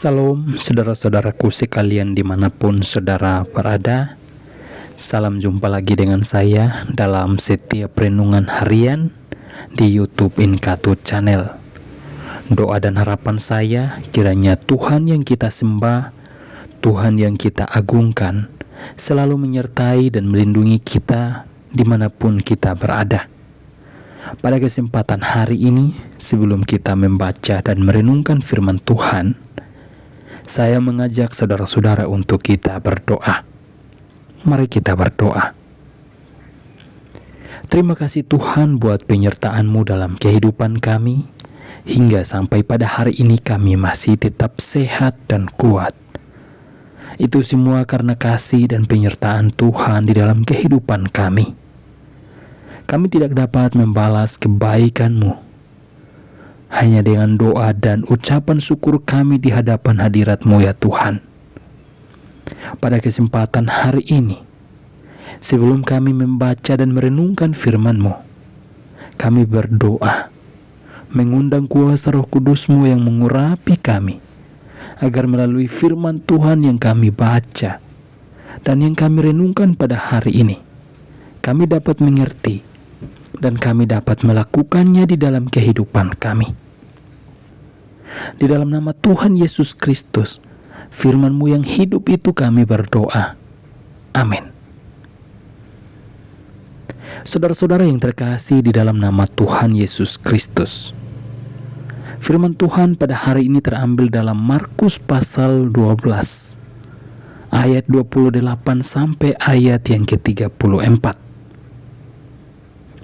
Salam saudara-saudaraku sekalian dimanapun saudara berada. Salam jumpa lagi dengan saya dalam setiap renungan harian di YouTube Inkatut Channel. Doa dan harapan saya kiranya Tuhan yang kita sembah, Tuhan yang kita agungkan, selalu menyertai dan melindungi kita dimanapun kita berada. Pada kesempatan hari ini, sebelum kita membaca dan merenungkan firman Tuhan, saya mengajak saudara-saudara untuk kita berdoa. Mari kita berdoa. Terima kasih Tuhan buat penyertaan-Mu dalam kehidupan kami, hingga sampai pada hari ini kami masih tetap sehat dan kuat. Itu semua karena kasih dan penyertaan Tuhan di dalam kehidupan kami. Kami tidak dapat membalas kebaikan-Mu. Hanya dengan doa dan ucapan syukur kami di hadapan hadirat-Mu ya Tuhan. Pada kesempatan hari ini, sebelum kami membaca dan merenungkan firman-Mu, kami berdoa, mengundang kuasa Roh Kudus-Mu yang mengurapi kami, agar melalui firman Tuhan yang kami baca dan yang kami renungkan pada hari ini, kami dapat mengerti dan kami dapat melakukannya di dalam kehidupan kami. Di dalam nama Tuhan Yesus Kristus, firman-Mu yang hidup itu kami berdoa. Amin. Saudara-saudara yang terkasih di dalam nama Tuhan Yesus Kristus, firman Tuhan pada hari ini terambil dalam Markus pasal 12, ayat 28 sampai ayat yang ke-34.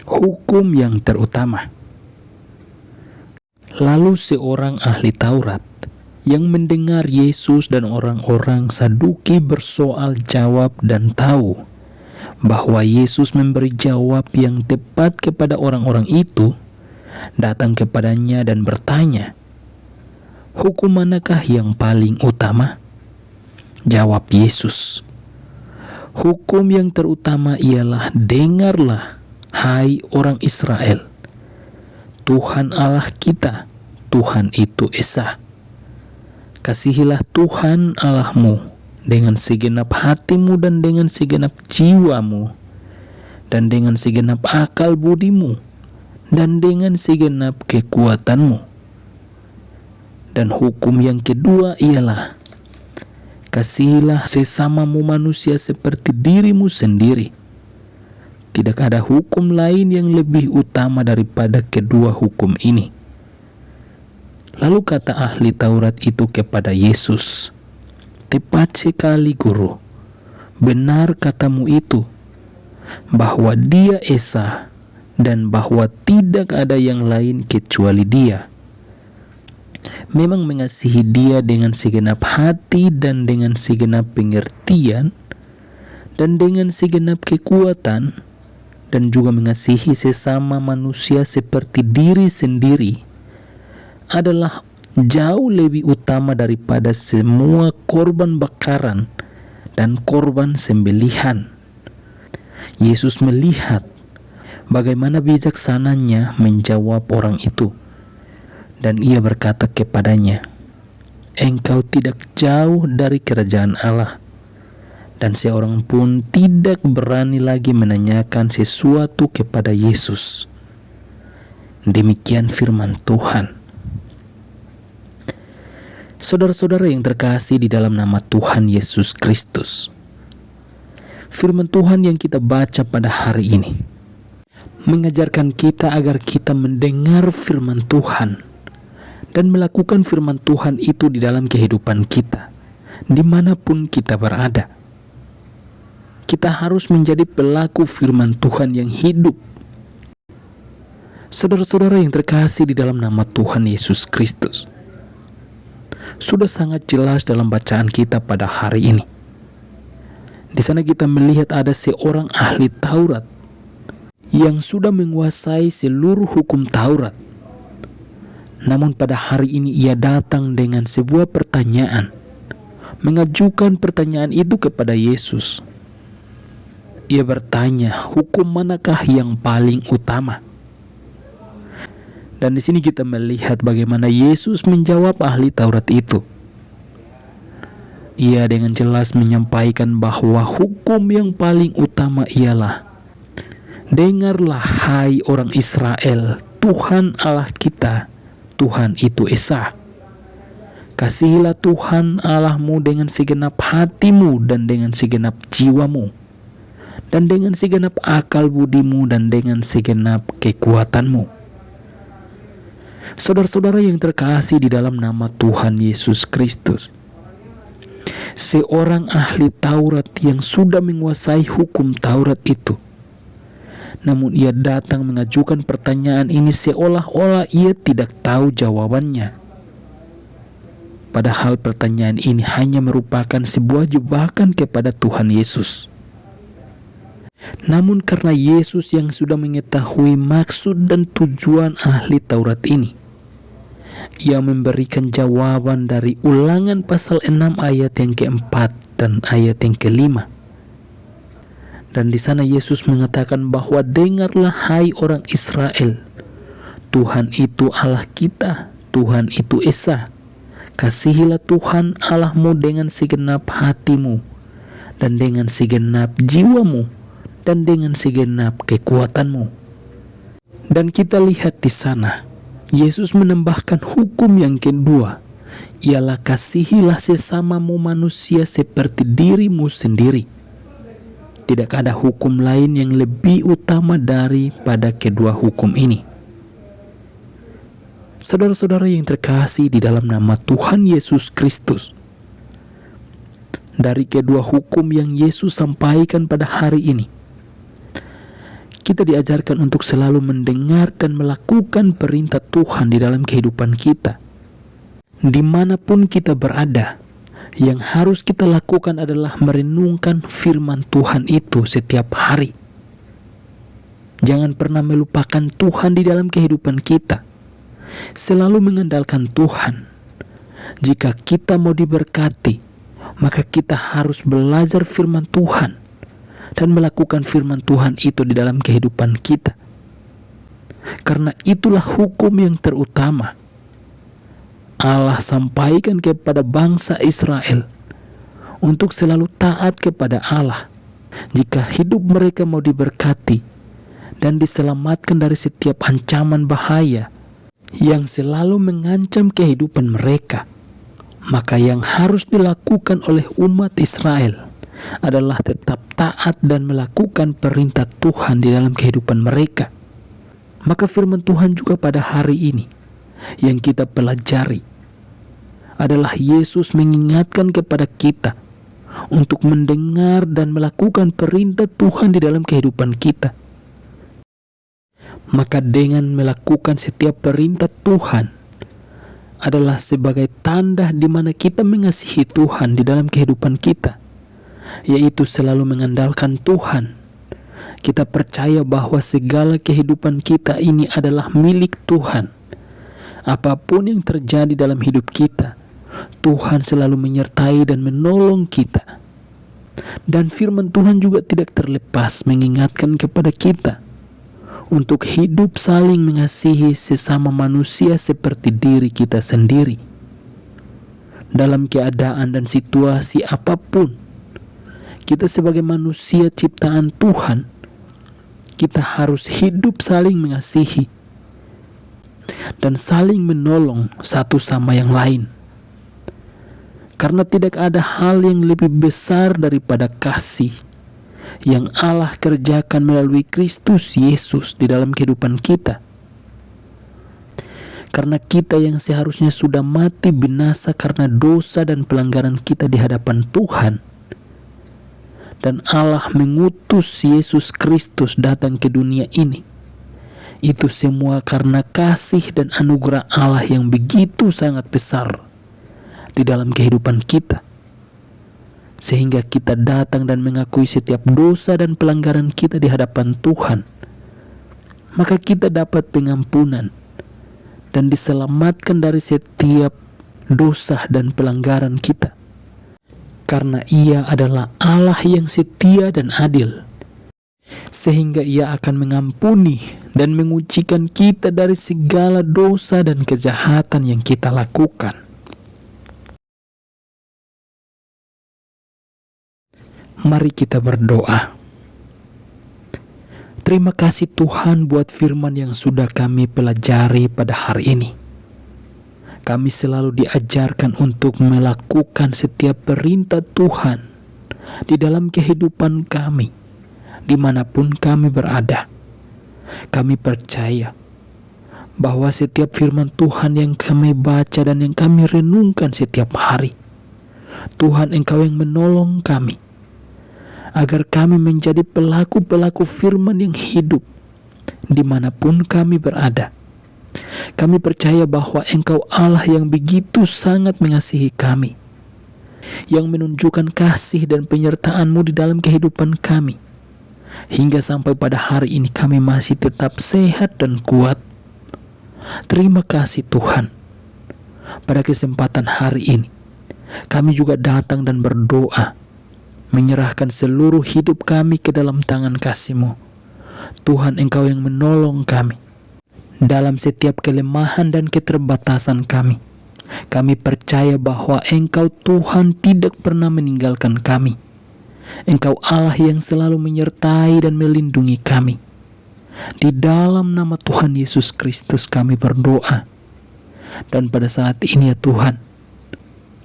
Hukum yang terutama. Lalu seorang ahli Taurat yang mendengar Yesus dan orang-orang Saduki bersoal jawab dan tahu bahwa Yesus memberi jawab yang tepat kepada orang-orang itu, datang kepadanya dan bertanya, "Hukum manakah yang paling utama?" Jawab Yesus, "Hukum yang terutama ialah, dengarlah, hai orang Israel, Tuhan Allah kita, Tuhan itu Esa. Kasihilah Tuhan Allahmu dengan segenap hatimu dan dengan segenap jiwamu dan dengan segenap akal budimu dan dengan segenap kekuatanmu. Dan hukum yang kedua ialah, kasihilah sesamamu manusia seperti dirimu sendiri. Tidak ada hukum lain yang lebih utama daripada kedua hukum ini." Lalu kata ahli Taurat itu kepada Yesus, "Tepat sekali, Guru. Benar katamu itu, bahwa Dia Esa dan bahwa tidak ada yang lain kecuali Dia. Memang mengasihi Dia dengan segenap hati dan dengan segenap pengertian dan dengan segenap kekuatan, dan juga mengasihi sesama manusia seperti diri sendiri adalah jauh lebih utama daripada semua korban bakaran dan korban sembelihan." Yesus melihat bagaimana bijaksananya menjawab orang itu, dan Ia berkata kepadanya, "Engkau tidak jauh dari kerajaan Allah." Dan seorang pun tidak berani lagi menanyakan sesuatu kepada Yesus. Demikian firman Tuhan. Saudara-saudara yang terkasih di dalam nama Tuhan Yesus Kristus, firman Tuhan yang kita baca pada hari ini mengajarkan kita agar kita mendengar firman Tuhan dan melakukan firman Tuhan itu di dalam kehidupan kita, dimanapun kita berada. Kita harus menjadi pelaku firman Tuhan yang hidup. Saudara-saudara yang terkasih di dalam nama Tuhan Yesus Kristus, sudah sangat jelas dalam bacaan kita pada hari ini. Di sana kita melihat ada seorang ahli Taurat yang sudah menguasai seluruh hukum Taurat. Namun pada hari ini ia datang dengan sebuah pertanyaan, mengajukan pertanyaan itu kepada Yesus. Ia bertanya, hukum manakah yang paling utama? Dan di sini kita melihat bagaimana Yesus menjawab ahli Taurat itu. Ia dengan jelas menyampaikan bahwa hukum yang paling utama ialah, dengarlah hai orang Israel, Tuhan Allah kita, Tuhan itu Esa. Kasihilah Tuhan Allahmu dengan segenap hatimu dan dengan segenap jiwamu, dan dengan segenap akal budimu dan dengan segenap kekuatanmu. Saudara-saudara yang terkasih di dalam nama Tuhan Yesus Kristus, seorang ahli Taurat yang sudah menguasai hukum Taurat itu, namun ia datang mengajukan pertanyaan ini seolah-olah ia tidak tahu jawabannya. Padahal pertanyaan ini hanya merupakan sebuah jebakan kepada Tuhan Yesus. Namun karena Yesus yang sudah mengetahui maksud dan tujuan ahli Taurat ini, ia memberikan jawaban dari Ulangan pasal 6 ayat yang keempat dan ayat yang kelima. Dan di sana Yesus mengatakan bahwa dengarlah hai orang Israel, Tuhan itu Allah kita, Tuhan itu Esa. Kasihilah Tuhan Allahmu dengan segenap hatimu dan dengan segenap jiwamu dan dengan segenap kekuatanmu. Dan kita lihat di sana, Yesus menambahkan hukum yang kedua, ialah kasihilah sesamamu manusia seperti dirimu sendiri. Tidak ada hukum lain yang lebih utama daripada kedua hukum ini. Saudara-saudara yang terkasih di dalam nama Tuhan Yesus Kristus, dari kedua hukum yang Yesus sampaikan pada hari ini, kita diajarkan untuk selalu mendengar dan melakukan perintah Tuhan di dalam kehidupan kita. Dimanapun kita berada, yang harus kita lakukan adalah merenungkan firman Tuhan itu setiap hari. Jangan pernah melupakan Tuhan di dalam kehidupan kita. Selalu mengandalkan Tuhan. Jika kita mau diberkati, maka kita harus belajar firman Tuhan dan melakukan firman Tuhan itu di dalam kehidupan kita. Karena itulah hukum yang terutama Allah sampaikan kepada bangsa Israel untuk selalu taat kepada Allah jika hidup mereka mau diberkati dan diselamatkan dari setiap ancaman bahaya yang selalu mengancam kehidupan mereka. Maka yang harus dilakukan oleh umat Israel adalah tetap taat dan melakukan perintah Tuhan di dalam kehidupan mereka. Maka firman Tuhan juga pada hari ini yang kita pelajari adalah Yesus mengingatkan kepada kita untuk mendengar dan melakukan perintah Tuhan di dalam kehidupan kita. Maka dengan melakukan setiap perintah Tuhan adalah sebagai tanda di mana kita mengasihi Tuhan di dalam kehidupan kita, yaitu selalu mengandalkan Tuhan. Kita percaya bahwa segala kehidupan kita ini adalah milik Tuhan. Apapun yang terjadi dalam hidup kita, Tuhan selalu menyertai dan menolong kita. Dan firman Tuhan juga tidak terlepas mengingatkan kepada kita untuk hidup saling mengasihi sesama manusia seperti diri kita sendiri. Dalam keadaan dan situasi apapun, kita sebagai manusia ciptaan Tuhan, kita harus hidup saling mengasihi dan saling menolong satu sama yang lain. Karena tidak ada hal yang lebih besar daripada kasih yang Allah kerjakan melalui Kristus Yesus di dalam kehidupan kita. Karena kita yang seharusnya sudah mati binasa karena dosa dan pelanggaran kita di hadapan Tuhan, dan Allah mengutus Yesus Kristus datang ke dunia ini, itu semua karena kasih dan anugerah Allah yang begitu sangat besar di dalam kehidupan kita, sehingga kita datang dan mengakui setiap dosa dan pelanggaran kita di hadapan Tuhan. Maka kita dapat pengampunan dan diselamatkan dari setiap dosa dan pelanggaran kita, karena Ia adalah Allah yang setia dan adil, sehingga Ia akan mengampuni dan mengucikan kita dari segala dosa dan kejahatan yang kita lakukan. Mari kita berdoa. Terima kasih Tuhan buat firman yang sudah kami pelajari pada hari ini. Kami selalu diajarkan untuk melakukan setiap perintah Tuhan di dalam kehidupan kami, dimanapun kami berada. Kami percaya bahwa setiap firman Tuhan yang kami baca dan yang kami renungkan setiap hari, Tuhan Engkau yang menolong kami, agar kami menjadi pelaku-pelaku firman yang hidup dimanapun kami berada. Kami percaya bahwa Engkau Allah yang begitu sangat mengasihi kami, yang menunjukkan kasih dan penyertaan-Mu di dalam kehidupan kami, hingga sampai pada hari ini kami masih tetap sehat dan kuat. Terima kasih Tuhan. Pada kesempatan hari ini, kami juga datang dan berdoa, menyerahkan seluruh hidup kami ke dalam tangan kasih-Mu. Tuhan, Engkau yang menolong kami dalam setiap kelemahan dan keterbatasan kami. Kami percaya bahwa Engkau Tuhan tidak pernah meninggalkan kami. Engkau Allah yang selalu menyertai dan melindungi kami. Di dalam nama Tuhan Yesus Kristus kami berdoa. Dan pada saat ini ya Tuhan,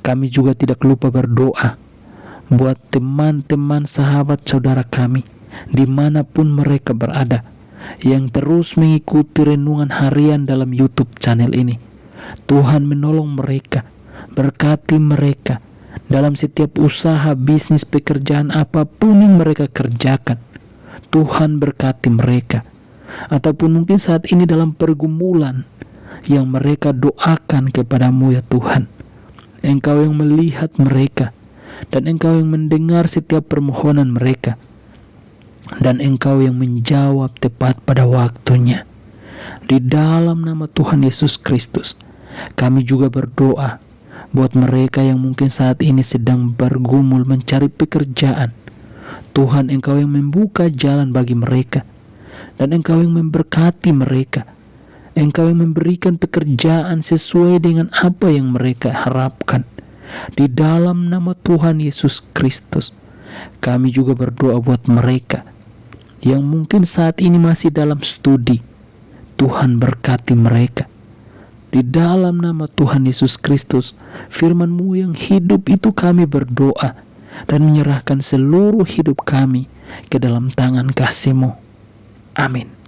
kami juga tidak lupa berdoa buat teman-teman, sahabat, saudara kami dimanapun mereka berada, yang terus mengikuti renungan harian dalam YouTube channel ini. Tuhan menolong mereka, berkati mereka dalam setiap usaha, bisnis, pekerjaan apapun yang mereka kerjakan. Tuhan berkati mereka. Ataupun mungkin saat ini dalam pergumulan yang mereka doakan kepada-Mu ya Tuhan. Engkau yang melihat mereka, dan Engkau yang mendengar setiap permohonan mereka, dan Engkau yang menjawab tepat pada waktunya. Di dalam nama Tuhan Yesus Kristus, kami juga berdoa buat mereka yang mungkin saat ini sedang bergumul mencari pekerjaan. Tuhan, Engkau yang membuka jalan bagi mereka, dan Engkau yang memberkati mereka. Engkau yang memberikan pekerjaan sesuai dengan apa yang mereka harapkan. Di dalam nama Tuhan Yesus Kristus, kami juga berdoa buat mereka yang mungkin saat ini masih dalam studi. Tuhan berkati mereka. Di dalam nama Tuhan Yesus Kristus, firman-Mu yang hidup itu kami berdoa dan menyerahkan seluruh hidup kami ke dalam tangan kasih-Mu. Amin.